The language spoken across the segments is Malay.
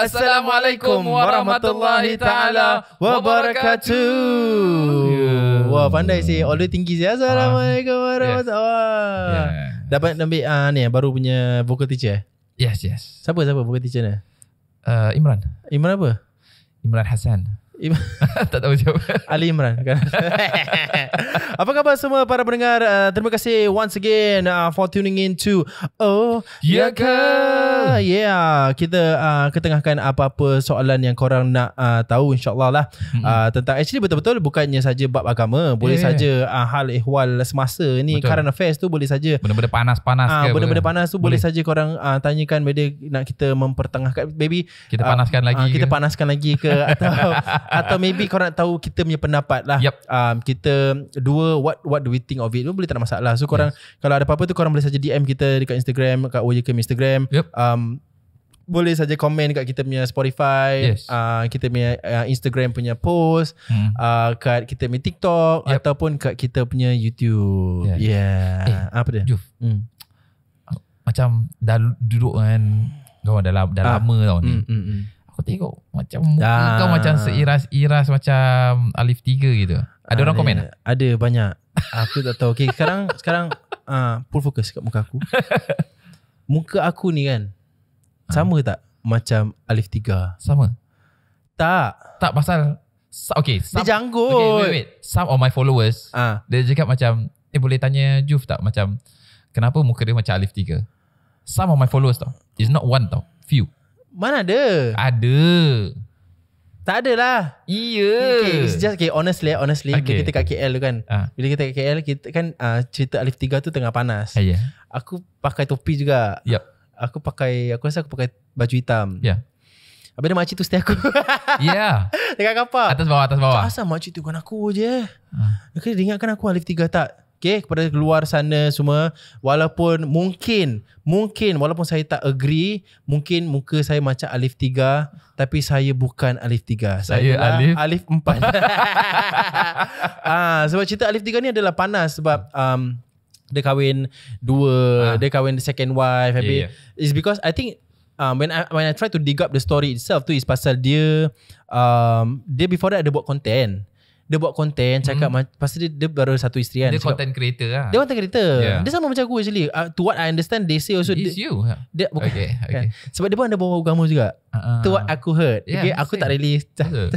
Assalamualaikum warahmatullahi taala wabarakatuh. Wah, pandai sih. Order tinggi sih. Assalamualaikum warahmatullahi. Dapat ambil ni baru punya vocal teacher. Yes. Siapa vocal teacher ni? Imran apa? Imran Hassan. Tak tahu siapa. Ali Imran kan. Apa khabar semua para pendengar? Terima kasih once again for tuning in to Ya ke? Yeah, kita ketengahkan apa-apa soalan yang korang nak tahu, insyaAllah lah. Tentang actually betul-betul bukannya saja bab agama, boleh saja hal ehwal semasa ni. Betul. Current affairs tu boleh saja, benda-benda panas-panas ke, benda-benda panas tu boleh saja korang tanyakan whether nak kita mempertengahkan, maybe kita panaskan lagi kita panaskan lagi ke atau maybe korang nak tahu kita punya pendapat lah. Kita dua what do we think of it, boleh tak ada masalah. So korang kalau ada apa-apa tu korang boleh saja DM kita dekat Instagram, kat OJKM Instagram. Boleh saja komen kat kita punya Spotify, kita punya Instagram punya post, kat kita punya TikTok, ataupun kat kita punya YouTube. Apa dia? Juf, macam dah duduk kan kawan dah lama tau ni. Aku tengok macam muka kau macam seiras macam Alif 3 gitu. Ada orang komen? Ada banyak. Aku tak tahu. Okay, sekarang full fokus kat muka aku. Muka aku ni kan sama tak macam Alif 3? Sama. Tak pasal okay, dia janggut. Okay, wait. Some of my followers dia cakap macam boleh tanya Juf tak macam kenapa muka dia macam Alif 3? Some of my followers tau. It's not one tau. Few. Mana ada? Ada. Tak ada lah. Iya. Okay, it's just honestly bila kita kat KL tu kan. Bila kita kat KL kita kan cerita Alif 3 tu tengah panas. Aku pakai topi juga. Aku rasa aku pakai baju hitam. Habis dia makcik tu stay aku. Dekat kapal. Atas bawah. Asal makcik tu kan aku je. Dia ingatkan aku Alif 3 tak? Okay, kepada luar sana semua, walaupun mungkin walaupun saya tak agree, mungkin muka saya macam Alif 3, tapi saya bukan Alif 3. Saya Alif 4. Sebab cerita Alif 3 ni adalah panas sebab dia kahwin 2, dia kahwin the second wife. It's because I think when I try to dig up the story itself tu is pasal dia before that ada buat content. Dia buat content cakap pasal dia baru satu isteri kan. Dia content creator lah. Dia content creator. Dia sama macam aku actually. To what I understand, they say also it's you. Dia bukan. Okay. Kan? Sebab dia pun ada bawa agama juga. To what aku heard. Aku tak really saya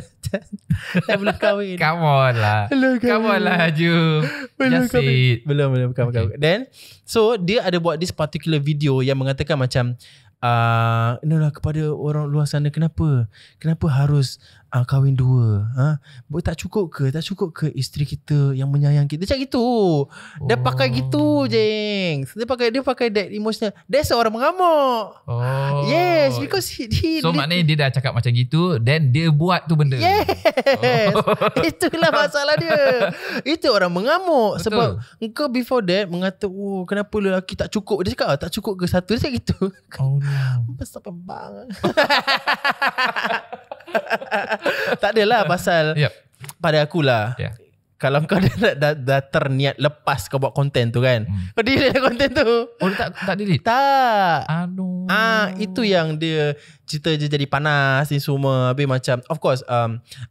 belum kahwin. Come on lah. Ju. Just say it. Belum kahwin. Then so dia ada buat this particular video yang mengatakan macam kepada orang luar sana, kenapa harus kahwin 2? Tak cukup ke isteri kita yang menyayang kita? Dia cakap gitu. Dia pakai gitu, jeng. Dia pakai that emotional. That's orang mengamuk. Yes, because he so maknanya dia dah cakap macam gitu, then dia buat tu benda. Yes. Itulah masalah dia. Itu orang mengamuk. Betul. Sebab engkau before that mengata, kenapa lelaki tak cukup? Dia cakap tak cukup ke satu? Dia cakap gitu. Pasal pembang. Tak adalah pasal pada akulah. Kalau kau dah terniat lepas kau buat konten tu kan, kau delete konten tu. Tak delete? Tak. Aduh. Itu yang dia cerita je jadi panas ni semua. Habis macam of course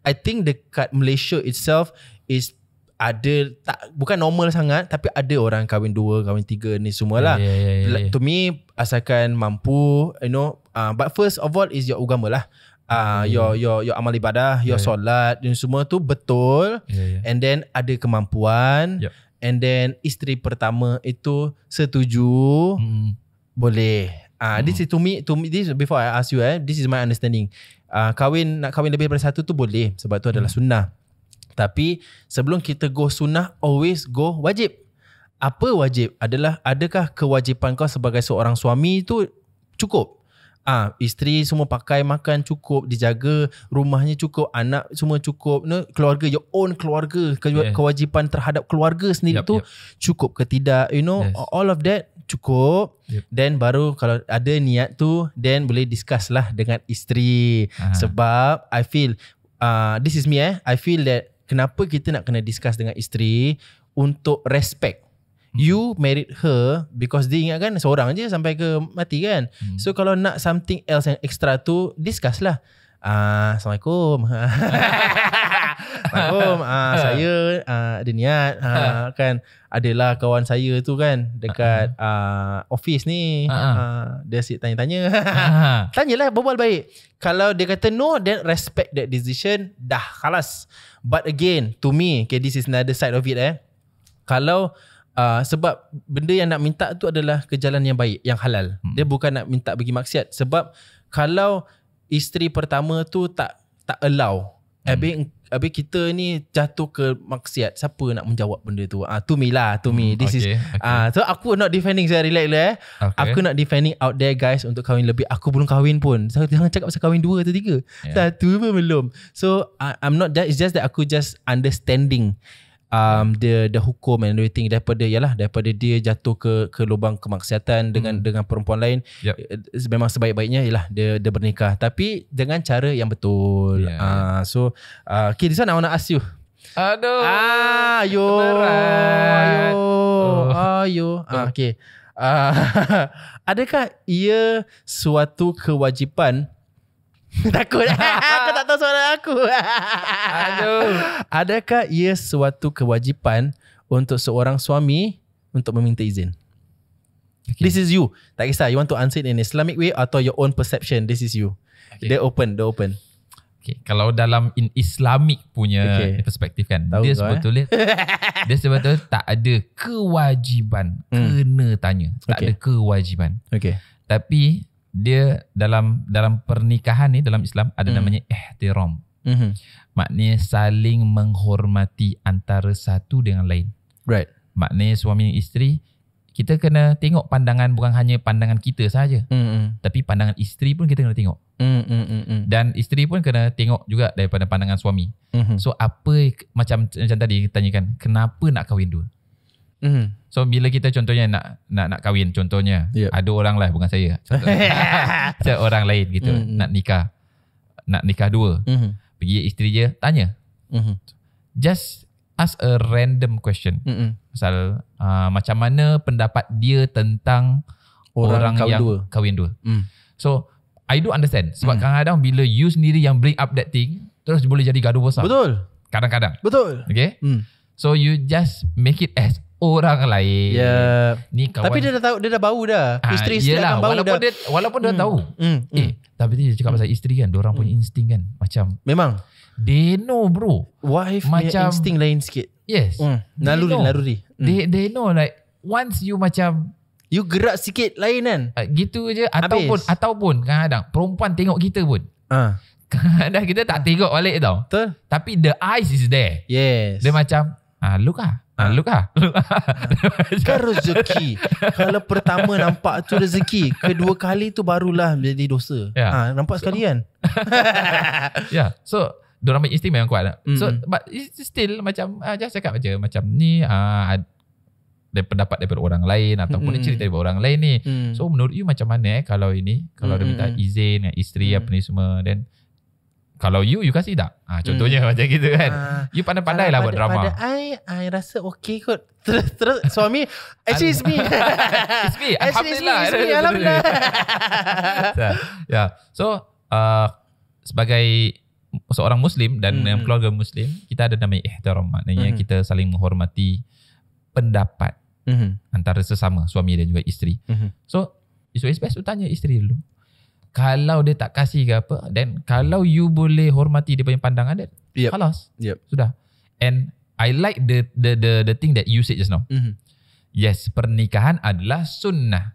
I think dekat Malaysia itself is ada bukan normal sangat, tapi ada orang kahwin 2, kahwin 3 ni semualah. To me asalkan mampu, but first of all is your agama lah. Your amal ibadah, your solat dan semua tu betul. And then ada kemampuan. And then isteri pertama itu setuju, boleh. This is to me this before I ask you, this is my understanding. Nak kahwin lebih daripada satu tu boleh, sebab tu adalah sunnah. Tapi sebelum kita go sunnah, always go wajib. Apa wajib? Adakah kewajipan kau sebagai seorang suami tu cukup? Isteri semua pakai makan cukup, dijaga rumahnya cukup, anak semua cukup, keluarga, your own keluarga, kewajipan terhadap keluarga sendiri tu cukup ke tidak? All of that cukup. Then baru kalau ada niat tu, then boleh discuss lah dengan isteri. Sebab I feel this is me, I feel that kenapa kita nak kena discuss dengan isteri untuk respect. You married her because dia ingatkan seorang je sampai ke mati kan. So kalau nak something else yang extra tu, discuss lah. Assalamualaikum. Assalamualaikum. Saya ada niat kan, adalah kawan saya tu kan dekat office ni. Dia asyik tanya-tanya. Tanyalah, berbual baik. Kalau dia kata no, then respect that decision. Dah, khalas. But again, to me, okay, this is another side of it. Kalau sebab benda yang nak minta tu adalah ke jalan yang baik, yang halal. Dia bukan nak minta bagi maksiat. Sebab kalau isteri pertama tu tak allow, habis kita ni jatuh ke maksiat, siapa nak menjawab benda tu? To me lah, to me. This is so aku not defending, saya relax Aku not defending out there guys untuk kahwin lebih. Aku belum kahwin pun. So jangan cakap pasal kahwin 2 atau 3. Satu pun belum. So I'm not that, it's just that aku just understanding the hukum and everything daripada dia jatuh ke lubang kemaksiatan dengan perempuan lain. Memang sebaik-baiknya ialah dia bernikah, tapi dengan cara yang betul. So okay, this one I want to ask you. Aduh. Ayo. Okay. Adakah ia suatu kewajipan? Takut. Aku tak tahu soalan aku. Aduh. Adakah ia suatu kewajipan untuk seorang suami untuk meminta izin? This is you. Tak kisah, you want to answer it in Islamic way atau your own perception. This is you. Dia open. Okay, kalau dalam Islamic punya perspektif kan, tahu dia sebetulnya dia sebetulnya tak ada kewajipan kena tanya. Tak ada kewajipan. Tapi dia dalam pernikahan ni, dalam Islam ada namanya ihtiram. Maknanya saling menghormati antara satu dengan lain. Right. Maknanya suami dan isteri, kita kena tengok pandangan, bukan hanya pandangan kita saja, tapi pandangan isteri pun kita kena tengok. Dan isteri pun kena tengok juga daripada pandangan suami. So apa macam tadi tanyakan, kenapa nak kahwin dua? So bila kita contohnya nak kahwin, contohnya ada orang lah, bukan saya, orang lain gitu, nak nikah dua, pergi isteri je tanya, just ask a random question, pasal macam mana pendapat dia tentang orang yang kahwin dua. So I do understand, sebab kadang-kadang bila you sendiri yang bring up that thing, terus boleh jadi gaduh besar. Betul. Kadang-kadang. Betul. Okay. So you just make it as orang lain. Ni kawan. Tapi dia dah tahu, dia dah bau dah. Isteri akan bau dah. Walaupun dia tahu. Tapi dia cakap pasal isteri kan, diorang punya insting kan, macam memang they know bro. Wife macam insting lain sikit. Yes. Naluri. They know like once you macam you gerak sikit lain kan. Gitu je. Ataupun kadang-kadang perempuan tengok kita pun. Kadang kita tak tengok balik tau. Betul. Tapi the eyes is there. Yes. Dia macam look ah. Kan rezeki. Kalau pertama nampak tu rezeki, kedua kali tu barulah menjadi dosa. Nampak sekalian. So diorang punya insting memang kuat. So but it's still macam just cakap aja macam ni dari pendapat daripada orang lain ataupun cerita daripada orang lain ni. So menurut you macam mana kalau ini, kalau dia minta izin dengan isteri apa ni semua, then kalau you kasih tak? Contohnya macam gitu kan. You pandai-pandai lah buat drama. Pada I rasa okay kot. Terus suami, actually it's me. It's me. Alhamdulillah. So sebagai seorang Muslim dan keluarga Muslim, kita ada namanya ihtiram. Maknanya kita saling menghormati pendapat antara sesama suami dan juga isteri. So it's always best to tanya isteri dulu. Kalau dia tak kasih ke apa, then kalau you boleh hormati dia punya pandangan dia, khalas. Sudah. And I like the thing that you said just now. Yes, pernikahan adalah sunnah.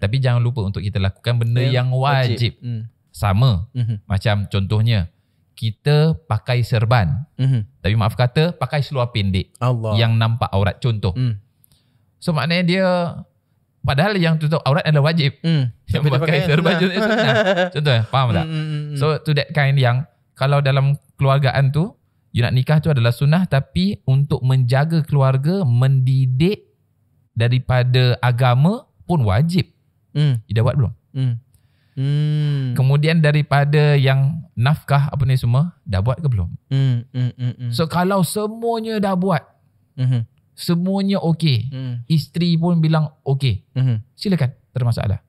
Tapi jangan lupa untuk kita lakukan benda yang wajib. Sama. Macam contohnya, kita pakai serban. Tapi maaf kata, pakai seluar pendek yang nampak aurat. Contoh. So maknanya dia, padahal yang tutup aurat adalah wajib. Yang pakai serban sunnah. Contoh, faham tak? So to that kind yang kalau dalam keluargaan tu, you nak nikah tu adalah sunnah, tapi untuk menjaga keluarga, mendidik daripada agama pun wajib. You dah buat belum? Kemudian daripada yang nafkah apa ni semua, dah buat ke belum? So kalau semuanya dah buat, semuanya okey. Isteri pun bilang okey. Silakan, tak ada masalah.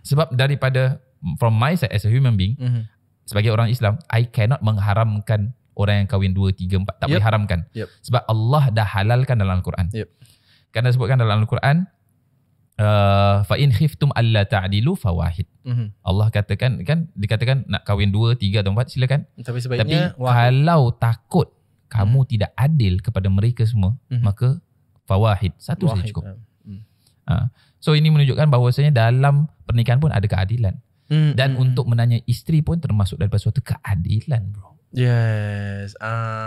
Sebab daripada from my side as a human being, sebagai orang Islam, I cannot mengharamkan orang yang kahwin 2, 3, 4. Tak boleh haramkan. Sebab Allah dah halalkan dalam Al-Quran. Kerana sebutkan dalam Al-Quran, fa in khiftum alla ta'dilu fawahid. Allah katakan, kan dikatakan nak kahwin 2, 3 atau 4 silakan. Tapi kalau takut kamu tidak adil kepada mereka semua, maka fawahid, satu saja cukup. So ini menunjukkan bahawasanya dalam pernikahan pun ada keadilan. Dan untuk menanya isteri pun termasuk daripada suatu keadilan, bro. Yes.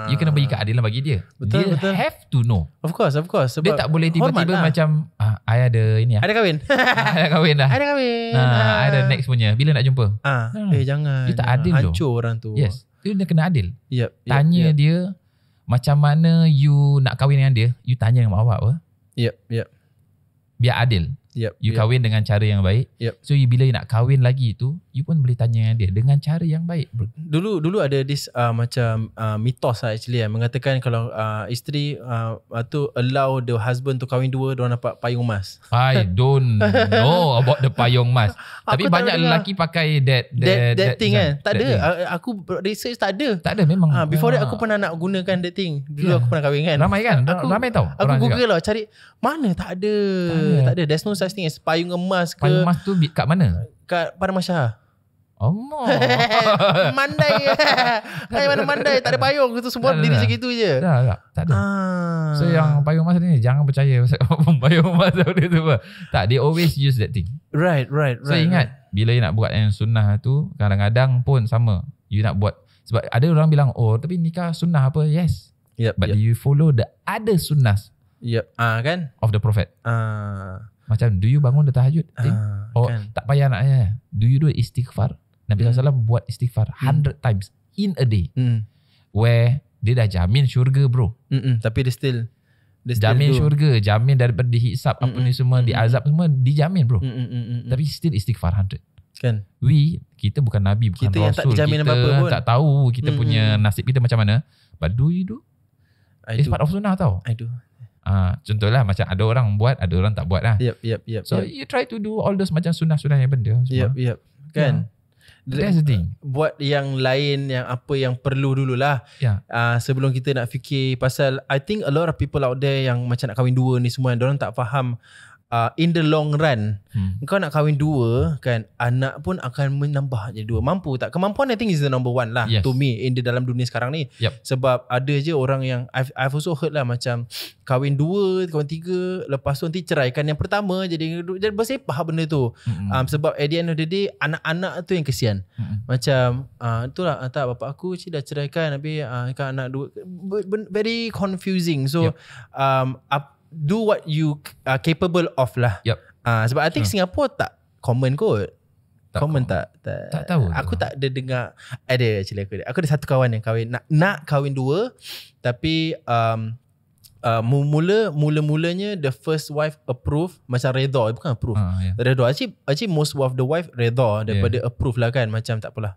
You kena bagi keadilan bagi dia. Betul, dia betul. Have to know. Of course. Sebab dia tak boleh tiba-tiba macam I ada ini ada kahwin. Ada kahwin dah. Ada kahwin. I ada next punya. Bila nak jumpa? Jangan. Dia tak adil. Hancur orang tu. Yes. Dia kena adil. Tanya dia macam mana you nak kahwin dengan dia, you tanya dengan mak bapak apa. Biar adil. You kahwin dengan cara yang baik. So bila you nak kahwin lagi tu, you pun boleh tanya dengan dia dengan cara yang baik, bro. Dulu ada this macam mitos actually mengatakan kalau isteri tu allow the husband to kahwin 2, diorang dapat payung emas. I don't know about the payung emas. Tapi banyak lelaki pakai that thing kan. Tak ada. Aku research tak ada. Tak ada memang. Before that aku pernah nak gunakan that thing. Dulu aku pernah kahwin kan. Ramai kan? Ramai tahu. Aku google lah cari mana tak ada. There's no such thing as payung emas ke. Payung emas tu kat mana? Kat Padang Masyarakat. Mandai. Kayak mana Mandai tak ada payung tu, semua diri segitu je. Tak ada. So yang payung emas ni jangan percaya payung emas dia tu. Tak, they always use that thing. Right. So ingat bila you nak buat yang sunnah tu, kadang-kadang pun sama. You nak buat, sebab ada orang bilang tapi nikah sunnah apa? Yes. But you follow the other sunnahs. Kan? Of the Prophet. Macam do you bangun dah tahajud? Kan? Tak payah naknya. Do you do istighfar? Nabi SAW buat istighfar 100 times in a day. Where dia dah jamin syurga, bro. Tapi dia still jamin syurga, jamin daripada dihisap apa ni semua, diazab semua dijamin, bro. Tapi still istighfar 100. Kan? Kita bukan Nabi, bukan kita Rasul. Kita pun tak tahu kita punya nasib kita macam mana. But do you do? It's part of sunnah tau. I do. Contohlah macam ada orang buat, ada orang tak buat lah. So you try to do all those macam sunnah-sunnah yang benda semua. Kan? That's the thing. Buat yang lain, yang apa yang perlu dululah. Sebelum kita nak fikir pasal, I think a lot of people out there yang macam nak kahwin 2 ni semua, diorang tak faham in the long run, kau nak kahwin 2 kan, anak pun akan menambah jadi 2. Mampu tak? Kemampuan I think is the number one lah, to me in the dalam dunia sekarang ni. Sebab ada je orang yang I've also heard lah, macam kahwin 2, kahwin 3, lepas tu nanti ceraikan yang pertama, jadi bersepah benda tu. Sebab at the end of the day, anak-anak tu yang kesian. Macam itulah, tak, bapak aku dah ceraikan, tapi kan anak 2, very confusing. So do what you are capable of lah. Sebab I think Singapore tak common kot. Tak tahu. Aku tak ada dengar. Actually aku ada satu kawan yang kahwin, nak kahwin 2, tapi mula-mulanya the first wife approve, macam redha, bukan approve. Redha. Actually most of the wife redha daripada approve lah kan. Macam tak apalah,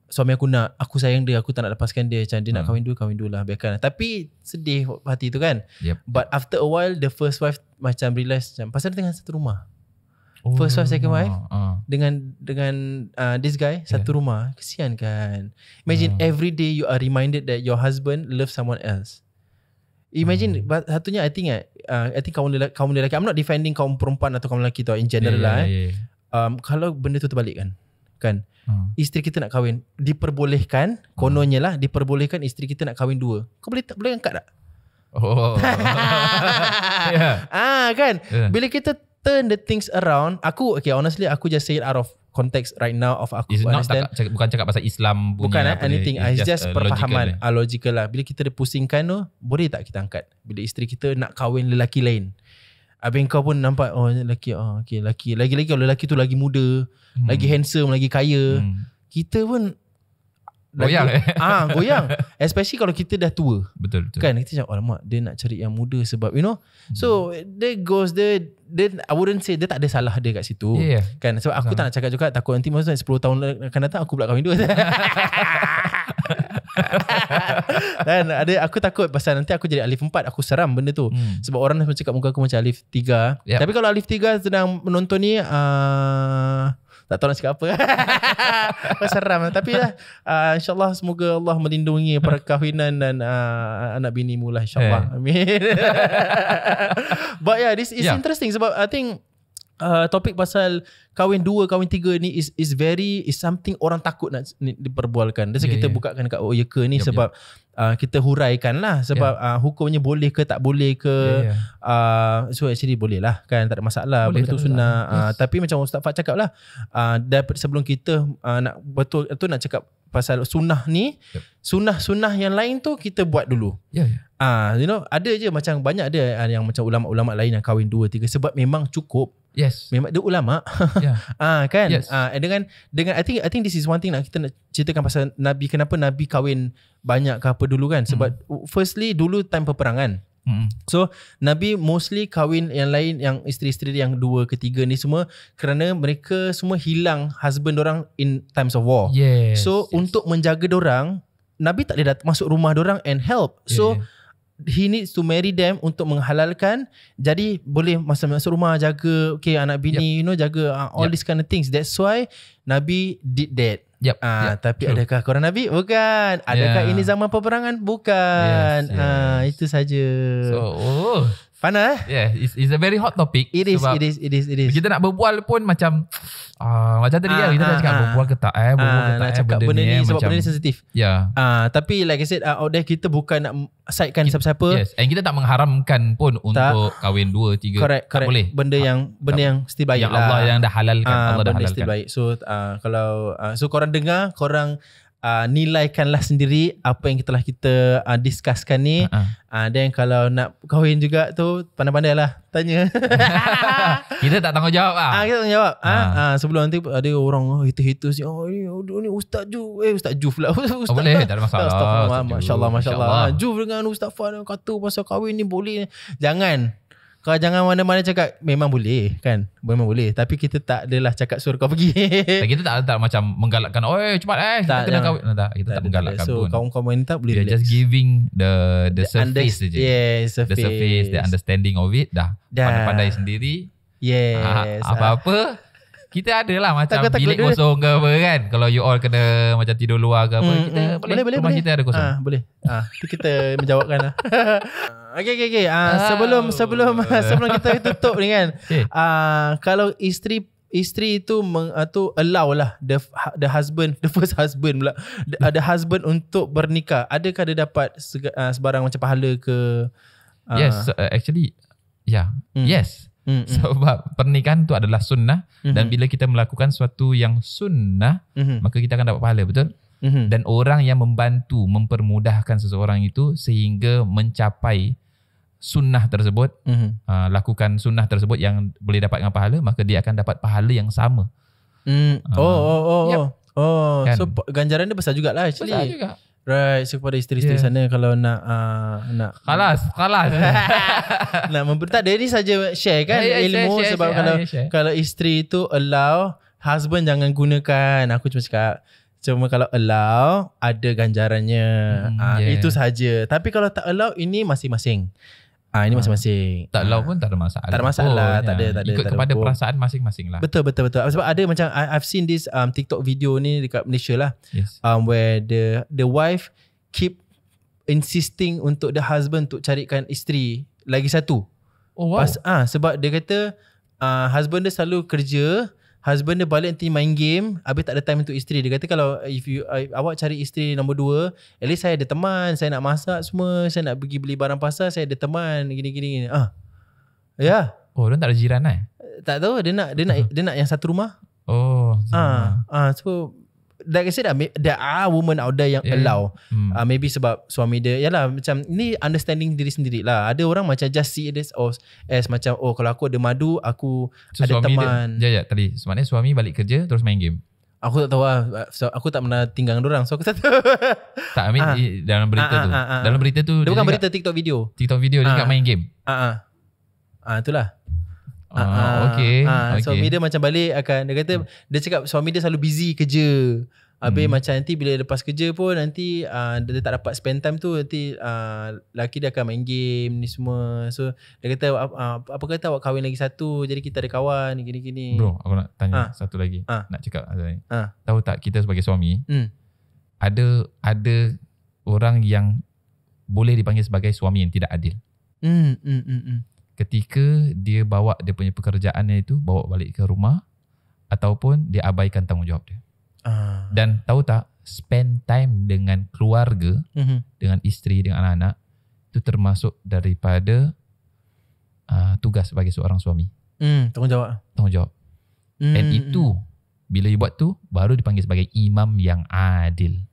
suami aku nak, aku sayang dia, aku tak nak lepaskan dia. Macam dia nak kahwin 2 lah, biarkan. Tapi sedih hati tu kan. But after a while, the first wife macam realise macam, pasal dia tengah satu rumah. First wife, second wife dengan this guy satu rumah. Kesian kan. Imagine every day you are reminded that your husband loves someone else. Imagine satunya, I think kaum lelaki, I'm not defending kaum perempuan atau kaum lelaki tu in general lah. Kalau benda tu terbalik kan, isteri kita nak kahwin, diperbolehkan, kononnya lah, diperbolehkan isteri kita nak kahwin 2. Kau boleh angkat tak? Kan? Bila kita turn the things around, honestly aku just say it out of context right now of aku understand. Bukan cakap pasal Islam punya, bukan anything. It's just perfahaman, logical lah. Bila kita pusingkan tu, boleh tak kita angkat bila isteri kita nak kahwin lelaki lain? Habis kau pun nampak lelaki, lelaki. Lagi-lagi kalau lelaki tu lagi muda, lagi handsome, lagi kaya, kita pun goyang. Goyang. Especially kalau kita dah tua. Betul. Kan kita cakap, alamak, dia nak cari yang muda sebab so there goes the, I wouldn't say dia tak ada salah dia kat situ. Kan, sebab aku tak nak cakap juga, takut nanti maksudnya 10 tahun akan datang aku pula kahwin 2. Dan aku takut pasal nanti aku jadi alif 4, aku seram benda tu. Sebab orang semua cakap muka aku macam alif 3. Tapi kalau alif 3 sedang menonton ni, tak tahu nak cakap apa. Seram. Tapi lah, insyaAllah semoga Allah melindungi perkahwinan dan anak bini mula, insyaAllah. Amin. But yeah, this is interesting sebab I think topik pasal kahwin 2, kahwin 3 ni is something orang takut nak diperbualkan. Dan kita bukakan kat Oyeka ni sebab kita huraikan lah sebab hukumnya boleh ke tak boleh ke. So actually boleh lah kan, tak ada masalah, benda tu sunnah. Tapi macam Ustaz Fad cakap lah, daripada sebelum kita nak betul tu nak cakap pasal sunnah ni, sunnah-sunnah yang lain tu kita buat dulu. You know, ada je macam banyak ada yang macam ulama-ulama lain yang kahwin 2, 3 sebab memang cukup. Memang dia ulama. Kan. Dengan I think this is one thing kita nak ceritakan pasal Nabi, kenapa Nabi kahwin banyak ke apa dulu kan. Sebab firstly dulu time peperangan. So Nabi mostly kahwin yang lain, yang isteri-isteri yang 2 ke 3 ni semua kerana mereka semua hilang husband dorang in times of war. So untuk menjaga dorang, Nabi tak boleh masuk rumah dorang and help. So he needs to marry them untuk menghalalkan. Jadi boleh masuk rumah, jaga anak bini, you know, jaga all these kind of things. That's why Nabi did that. Tapi adakah korang Nabi? Bukan. Adakah ini zaman peperangan? Bukan. Itu saja. So panas. It's a very hot topic. It is. Kita nak berbual pun macam macam tadi kita dah cakap berbual ke tak berbual ke tak nak cakap benda ni sebab benda ni sensitif. Tapi like I said, out there kita bukan nak sidekan siapa-siapa. And kita tak mengharamkan pun untuk kahwin 2, 3. Correct. Boleh. Benda yang still baik yang lah. Allah yang dah halalkan. Allah dah halalkan. Still baik. So kalau korang dengar, korang nilaikanlah sendiri apa yang telah kita discusskan ni. Dan kalau nak kahwin juga tu, pandai-pandai lah tanya. Kita tak tanggungjawab lah. Kita tanggungjawab. Sebelum nanti ada orang hater-hater si, ni Ustaz Ju. Ustaz Ju pula. Boleh, tak ada masalah. Masya-Allah. Ju dengan Ustaz Fad kata pasal kahwin ni boleh. Kau jangan mana-mana cakap memang boleh kan. Memang boleh. Tapi kita tak adalah cakap suruh kau pergi. Kita tak macam menggalakkan, cepat kita kena kahwin. Kita tak menggalakkan pun. So kaum-kaum wanita boleh relax. Just giving the surface saja. The surface, the understanding of it. Pandai-pandai sendiri. Apa-apa kita ada lah macam bilik kosong ke apa kan. Kalau you all kena macam tidur luar ke apa, kita boleh rumah kita ada kosong. Boleh. Itu kita menjawabkan lah. Okay. Sebelum kita tutup ni kan. Kalau isteri itu allow lah the husband, the first husband pula, the husband untuk bernikah, adakah dia dapat sebarang macam pahala ke? Yes, actually yes. Sebab pernikahan tu adalah sunnah. Dan bila kita melakukan sesuatu yang sunnah, maka kita akan dapat pahala, betul? Dan orang yang membantu, mempermudahkan seseorang itu sehingga mencapai sunnah tersebut, lakukan sunnah tersebut yang boleh dapatkan pahala, maka dia akan dapat pahala yang sama. Kan? So ganjaran dia besar jugalah actually. Besar juga. Right, so kepada isteri-isteri sana kalau nak Khalas nak tak ada ni saja share kan ilmu share, sebab kalau isteri tu allow, husband jangan gunakan. Aku cuma cakap kalau allow ada ganjarannya. Itu saja. Tapi kalau tak allow, ini masing-masing. Ini masing-masing. Tak allow pun tak ada masalah. Tak ada masalah, tak ada. Ikut kepada perasaan masing-masing lah. Betul. Sebab ada macam I've seen this TikTok video ni dekat Malaysia lah. Where the wife keep insisting untuk the husband untuk carikan isteri lagi satu. Sebab dia kata husband dia selalu kerja, husband dia balik nanti main game, habis tak ada time untuk isteri. Dia kata kalau awak cari isteri nombor 2, at least saya ada teman, saya nak masak semua, saya nak pergi beli barang pasar, saya ada teman gini. Dia tak ada jiran tak tahu, dia nak yang satu rumah. So like I said, there are women out there yang allow. Maybe sebab suami dia, yalah macam ni understanding diri sendiri lah. Ada orang macam just see this as macam kalau aku ada madu, aku ada teman. Tadi sebenarnya suami balik kerja terus main game. Aku tak tahu lah. So, aku tak pernah tinggal dengan orang, so aku tak tahu. Tak, dalam berita tu. Dalam berita tu dia bukan berita, TikTok video dia cakap main game. Itulah. Okay. Suami dia macam balik dia kata dia cakap suami dia selalu busy kerja. Habis macam nanti bila lepas kerja pun nanti dia tak dapat spend time tu, nanti laki dia akan main game ni semua. So dia kata apa kata awak kahwin lagi satu, jadi kita ada kawan gini-gini. Bro, aku nak tanya satu lagi. Nak cakap ni. Tahu tak kita sebagai suami ada orang yang boleh dipanggil sebagai suami yang tidak adil. Ketika dia bawa dia punya pekerjaannya itu bawa balik ke rumah ataupun dia abaikan tanggungjawab dia. Dan tahu tak, spend time dengan keluarga, dengan isteri, dengan anak-anak, itu termasuk daripada tugas sebagai seorang suami. Tanggungjawab. And itu bila you buat tu baru dipanggil sebagai imam yang adil.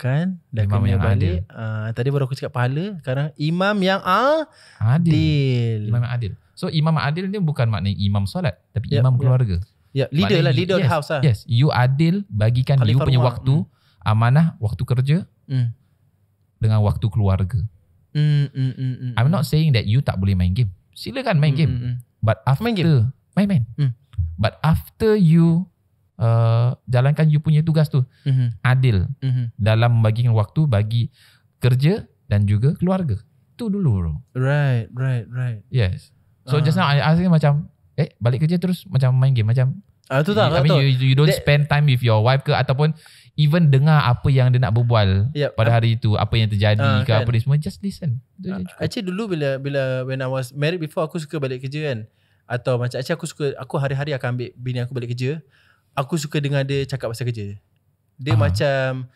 Kan dah imam kena yang balik. Tadi baru aku cakap pahala, sekarang imam yang adil. Imam yang adil. So imam yang adil ni bukan maknanya imam solat, tapi imam keluarga. Leader lah, leader of the house lah. Yes, you adil bagikan you punya waktu, amanah, waktu kerja dengan waktu keluarga. I'm not saying that you tak boleh main game. Silakan main game. But after main. But after you jalankan you punya tugas tu adil dalam membagikan waktu bagi kerja dan juga keluarga. Tu dulu bro. Right. Yes. So just now I ask macam balik kerja terus macam main game macam tu tak. I mean you don't spend time with your wife ke ataupun even dengar apa yang dia nak berbual pada hari itu, apa yang terjadi ke apa ni semua, just listen. Actually dulu bila when I was married before, aku suka balik kerja kan, atau macam actually aku hari-hari akan ambil bini aku balik kerja. Aku suka dengar dia cakap pasal kerja. Dia macam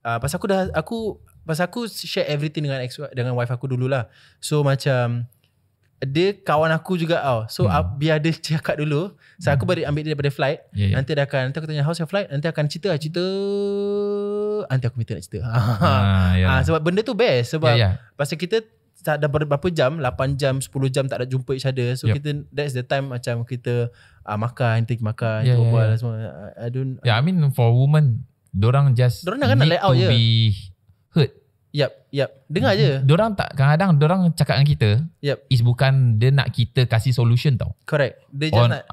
pasal aku share everything dengan wife aku dululah. So macam dia kawan aku juga So biar dia cakap dulu. So aku balik ambil dia daripada flight. Nanti aku tanya how's your flight, nanti akan cerita. Nanti aku minta nak cerita. Sebab benda tu best. Sebab pasal kita tak ada berapa jam, 8 jam, 10 jam tak ada jumpa each other. So kita, that's the time macam kita makan, kita makan, kita berbual semua. I mean for women, dorang just kan need to be heard. Yep. Dengar je. Dorang tak, kadang-kadang dorang cakap dengan kita is bukan dia nak kita kasih solution tau. Correct. Dia just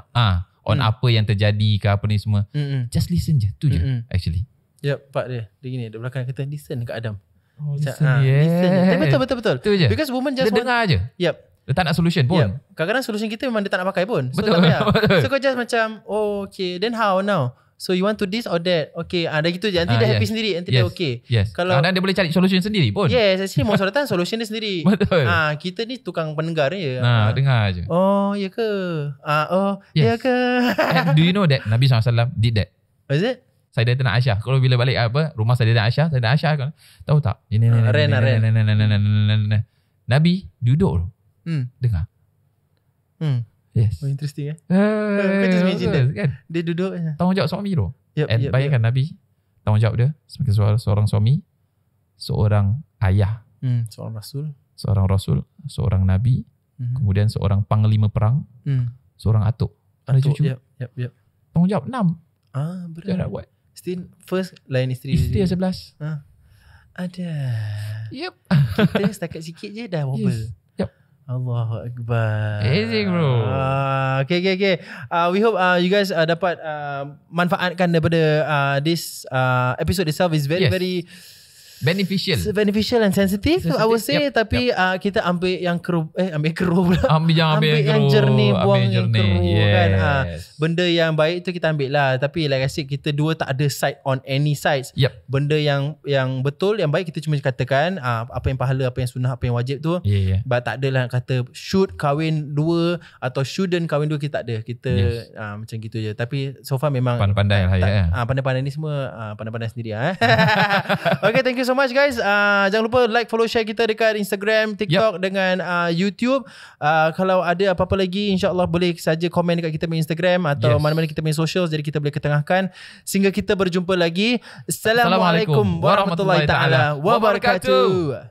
on apa yang terjadi ke apa ni semua. Just listen je. Tu je actually. Pak dia gini, dia belakang kata listen kat Adam. Listen. Betul. Tu je. Because women just dia dengar je. Dia tak nak solution pun. Kadang-kadang solution kita memang dia tak nak pakai pun. So betul. tak payah. So kau just macam okay, then how now? So you want to this or that? Okay, dah gitu je. Nanti dia happy sendiri. Nanti dia okay. Kalau kadang dia boleh cari solution sendiri pun. Yes, actually most of the time solution dia sendiri. Betul. Kita ni tukang pendengar je. Dengar je. Oh, ya ke? Ya ke? And do you know that Nabi SAW did that? Is it? Sayyidatina Aisyah. Kalau bila balik rumah Sayyidatina Aisyah kan, tahu tak? Ini Nabi duduk dengar. Yes. Interesting kau just imagine that kan? Dia duduk tanggungjawab suami tu. Bayangkan Nabi, tanggungjawab dia sebagai seorang suami, seorang ayah, seorang rasul, seorang nabi, kemudian seorang panglima perang, seorang atuk, ada cucu. Tanggungjawab 6. Berat. Dia nak buat. Still first lain isteri 11. Ada. Kita setakat sikit je dah Yes. wobble. Allahu Akbar. Amazing bro. Okay. We hope you guys dapat manfaatkan daripada this episode itself is very beneficial and sensitive I would say. Tapi kita ambil yang keruh pula. Ambil yang jernih, buang yang keruh kan. Benda yang baik tu kita ambil lah. Tapi like I said, kita dua tak ada side on any sides. Benda yang betul, yang baik kita cuma katakan apa yang pahala, apa yang sunnah, apa yang wajib tu. But tak adalah kata should kahwin dua atau shouldn't kahwin dua, kita tak ada. Kita macam gitu je. Tapi so far memang pandai-pandai lah pandai-pandai ni semua pandai-pandai sendiri Okay, thank you so much guys. Jangan lupa like, follow, share kita dekat Instagram, TikTok dengan YouTube. Kalau ada apa-apa lagi, insyaAllah boleh saja komen dekat kita punya Instagram atau mana-mana kita punya socials, jadi kita boleh ketengahkan. Sehingga kita berjumpa lagi. Assalamualaikum warahmatullahi taala wabarakatuh.